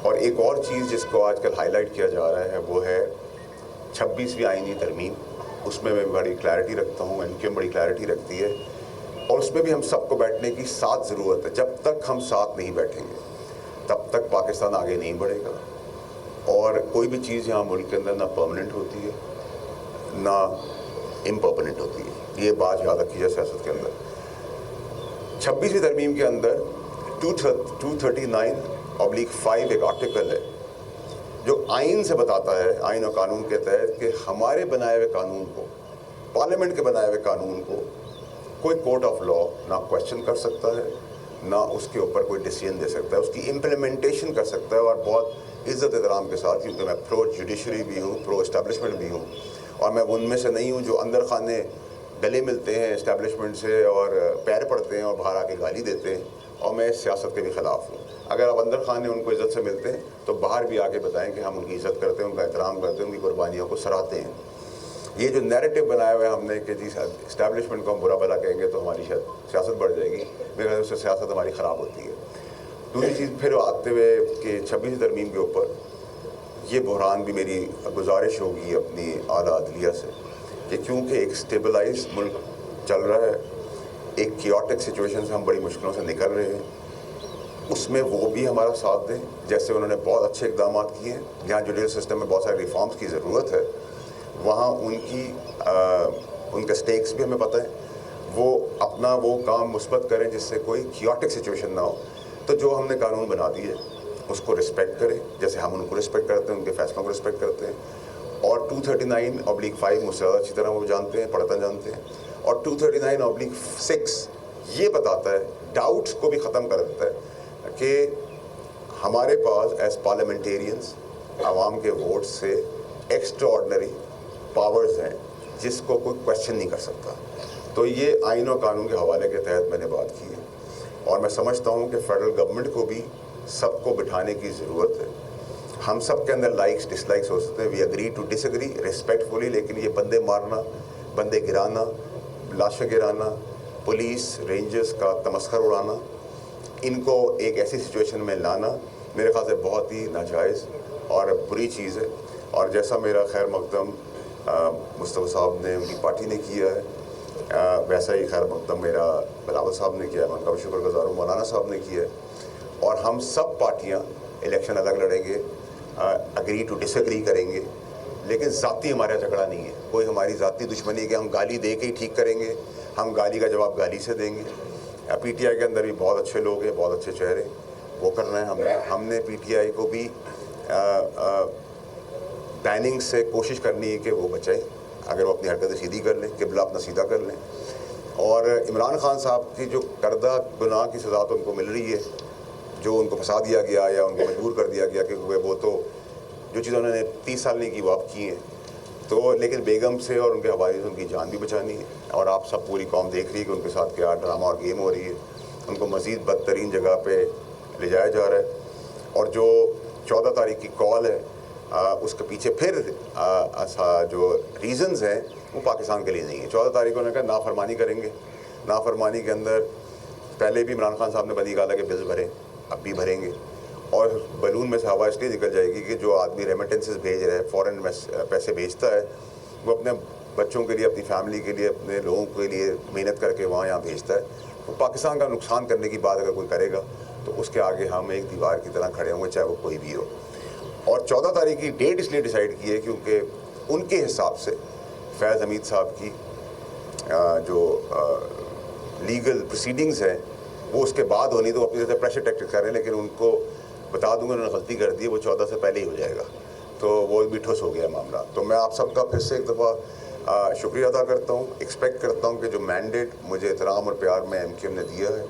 اور ایک اور چیز جس کو آج کل ہائی لائٹ کیا جا رہا ہے وہ ہے 26ویں آئینی ترمیم. اس میں بڑی کلیئرٹی رکھتا ہوں, MQM بڑی کلیئرٹی رکھتی ہے, اور اس میں بھی ہم سب کو بیٹھنے کی ساتھ ضرورت ہے. جب تک ہم ساتھ نہیں بیٹھیں گے تب تک پاکستان آگے نہیں بڑھے گا. اور کوئی بھی چیز یہاں ملک کے اندر نہ پرماننٹ ہوتی ہے نہ امپرماننٹ ہوتی ہے. یہ بات یاد رکھی جائے سیاست کے اندر. 26ویں ترمیم کے اندر 239/5 ایک آرٹیکل ہے جو آئین سے بتاتا ہے, آئین و قانون کے تحت, کہ ہمارے بنائے ہوئے قانون کو, پارلیمنٹ کے بنائے ہوئے قانون کو کوئی کورٹ آف لا نہ کویشچن کر سکتا ہے نہ اس کے اوپر کوئی ڈیسیژن دے سکتا ہے. اس کی امپلیمنٹیشن کر سکتا ہے, اور بہت عزت احترام کے ساتھ, کیونکہ میں پرو جوڈیشری بھی ہوں, پرو اسٹیبلشمنٹ بھی ہوں, اور میں ان میں سے نہیں ہوں جو اندر خانے گلے ملتے ہیں اسٹیبلشمنٹ سے اور پیر پڑتے ہیں اور باہر آ کے گالی دیتے ہیں. اور میں اس سیاست کے بھی خلاف ہوں. اگر آپ اندر خانے ان کو عزت سے ملتے ہیں تو باہر بھی آ کے بتائیں کہ ہم ان کی عزت کرتے ہیں, ان کا احترام کرتے ہیں, ان کی قربانیوں کو سراہتے ہیں. یہ جو نیریٹو بنایا ہوا ہے ہم نے کہ جی اسٹیبلشمنٹ کو ہم برا بھلا کہیں گے تو ہماری سیاست بڑھ جائے گی, میرے خیال سے سیاست ہماری خراب ہوتی ہے. دوسری چیز پھر آتے ہوئے کہ 26ویں ترمیم کے اوپر یہ بحران بھی میری گزارش ہوگی اپنی اعلیٰ عدلیہ سے کہ کیونکہ ایک اسٹیبلائز ملک چل رہا ہے, ایک کیوٹک سچویشن سے ہم بڑی مشکلوں سے نکل رہے ہیں, اس میں وہ بھی ہمارا ساتھ دیں. جیسے انہوں نے بہت اچھے اقدامات کیے ہیں, جہاں جوڈیشل سسٹم میں بہت سارے ریفارمز کی ضرورت ہے وہاں ان کے سٹیکس بھی ہمیں پتہ ہے, وہ اپنا وہ کام مثبت کریں جس سے کوئی کیوٹک سچویشن نہ ہو. تو جو ہم نے قانون بنا دیے اس کو رسپیکٹ کریں جیسے ہم ان کو رسپیکٹ کرتے ہیں, ان کے فیصلوں کو رسپیکٹ کرتے ہیں. اور 239/5 مجھ سے زیادہ اچھی طرح وہ جانتے ہیں, پڑھنا جانتے ہیں. اور 239/6 یہ بتاتا ہے, ڈاؤٹس کو بھی ختم کر دیتا ہے کہ ہمارے پاس ایز پارلیمنٹیرینز عوام کے ووٹ سے ایکسٹرا آرڈنری پاورز ہیں جس کو کوئی کویشچن نہیں کر سکتا. تو یہ آئین و قانون کے حوالے کے تحت میں نے بات کی ہے, اور میں سمجھتا ہوں کہ فیڈرل گورنمنٹ کو بھی سب کو بٹھانے کی ضرورت ہے. ہم سب کے اندر لائکس ڈس لائکس ہو سکتے ہیں, we agree to disagree respectfully, لیکن یہ بندے مارنا, بندے گرانا, لاشیں گرانا, پولیس رینجرز کا تمسخر اڑانا, ان کو ایک ایسی سچویشن میں لانا میرے خیال سے بہت ہی ناجائز اور بری چیز ہے. اور جیسا میرا خیر مقدم مصطفیٰ صاحب نے, ان کی پارٹی نے کیا ہے, ویسا ہی خیر مقدم میرا بلاول صاحب نے کیا ہے, میں ان کا شکر گزار ہوں, مولانا صاحب نے کیا ہے. اور ہم سب پارٹیاں الیکشن الگ لڑیں گے, اگری ٹو ڈس اگری کریں گے, لیکن ذاتی ہمارا جھگڑا نہیں ہے, کوئی ہماری ذاتی دشمنی ہے کہ ہم گالی دے کے ہی ٹھیک کریں گے, ہم گالی کا جواب گالی سے دیں گے. پی ٹی آئی کے اندر بھی بہت اچھے لوگ ہیں, بہت اچھے چہرے, وہ کرنا ہے ہم نے پی ٹی آئی کو بھی بیننگ سے کوشش کرنی ہے کہ وہ بچائیں, اگر وہ اپنی حرکتیں سیدھی کر لیں, قبلہ اپنا سیدھا کر لیں. اور عمران خان صاحب کی جو کردہ گناہ کی سزا تو ان کو مل رہی ہے, جو ان کو پھنسا دیا گیا یا ان کو مجبور کر دیا گیا کہ وہ تو جو چیزیں انہوں نے 30 سال نہیں کی وہ آپ کی ہیں. تو لیکن بیگم سے اور ان کے حوالے سے ان کی جان بھی بچانی ہے, اور آپ سب پوری قوم دیکھ رہی ہے کہ ان کے ساتھ کیا ڈرامہ اور گیم ہو رہی ہے. ان کو مزید بدترین جگہ پہ لے جایا جا رہا ہے. اور جو 14 تاریخ کی کال ہے اس کے پیچھے پھر جو ریزنز ہیں وہ پاکستان کے لیے نہیں ہے. 14 تاریخ کو انہوں نے کہا نافرمانی کریں گے, نافرمانی کے اندر پہلے بھی عمران خان صاحب نے بدی کہا کہ بلز بھریں, اب بھی بھریں گے. اور بیلون میں سے ہوا اس لیے نکل جائے گی کہ جو آدمی ریمیٹنسز بھیج رہا ہے, فورن پیسے بھیجتا ہے, وہ اپنے بچوں کے لیے, اپنی فیملی کے لیے, اپنے لوگوں کے لیے محنت کر کے وہاں یہاں بھیجتا ہے. تو پاکستان کا نقصان کرنے کی بات اگر کوئی کرے گا تو اس کے آگے ہم ایک دیوار کی طرح کھڑے ہوں گے, چاہے وہ کوئی بھی ہو. اور 14 تاریخ کی ڈیٹ اس لیے ڈیسائیڈ کی ہے کیونکہ ان کے حساب سے فیض حمید صاحب کی جو لیگل پروسیڈنگز ہیں وہ اس کے بعد ہونی, تو اپنی طرح سے پریشر ٹیکٹک کر رہے ہیں, لیکن ان کو بتا دوں گا انہوں نے غلطی کر دی ہے, وہ 14 سے پہلے ہی ہو جائے گا, تو وہ بھی ٹھوس ہو گیا معاملہ. تو میں آپ سب کا پھر سے ایک دفعہ شکریہ ادا کرتا ہوں. ایکسپیکٹ کرتا ہوں کہ جو مینڈیٹ مجھے احترام اور پیار میں MQM نے دیا ہے,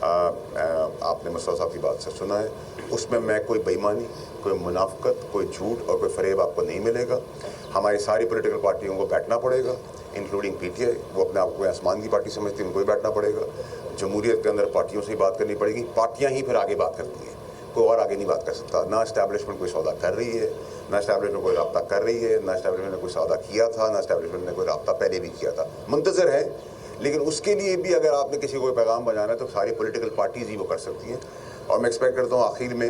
آپ نے مصطفیٰ صاحب کی بات سے سنا ہے, اس میں کوئی بےایمانی, کوئی منافقت, کوئی جھوٹ اور کوئی فریب آپ کو نہیں ملے گا. ہماری ساری پولیٹیکل پارٹیوں کو بیٹھنا پڑے گا, انکلوڈنگ PTI, وہ اپنے آپ کو آسمان کی پارٹی سمجھتی ہے, ان کو بھی بیٹھنا پڑے گا. جمہوریت کے اندر پارٹیوں سے ہی بات کرنی پڑے گی, پارٹیاں ہی پھر آگے بات کرتی ہیں, کوئی اور آگے نہیں بات کر سکتا. نہ اسٹیبلشمنٹ کوئی سودا کر رہی ہے, نہ اسٹیبلشمنٹ کوئی رابطہ کر رہی ہے, نہ اسٹیبلشمنٹ نے کوئی سودا کیا تھا, نہ اسٹیبلشمنٹ نے کوئی رابطہ پہلے بھی کیا تھا. منتظر ہے, لیکن اس کے لیے بھی اگر آپ نے کسی کو پیغام بجانا ہے تو ساری پولیٹیکل پارٹیز ہی وہ کر سکتی ہیں. اور میں ایکسپیکٹ کرتا ہوں آخر میں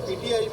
PTI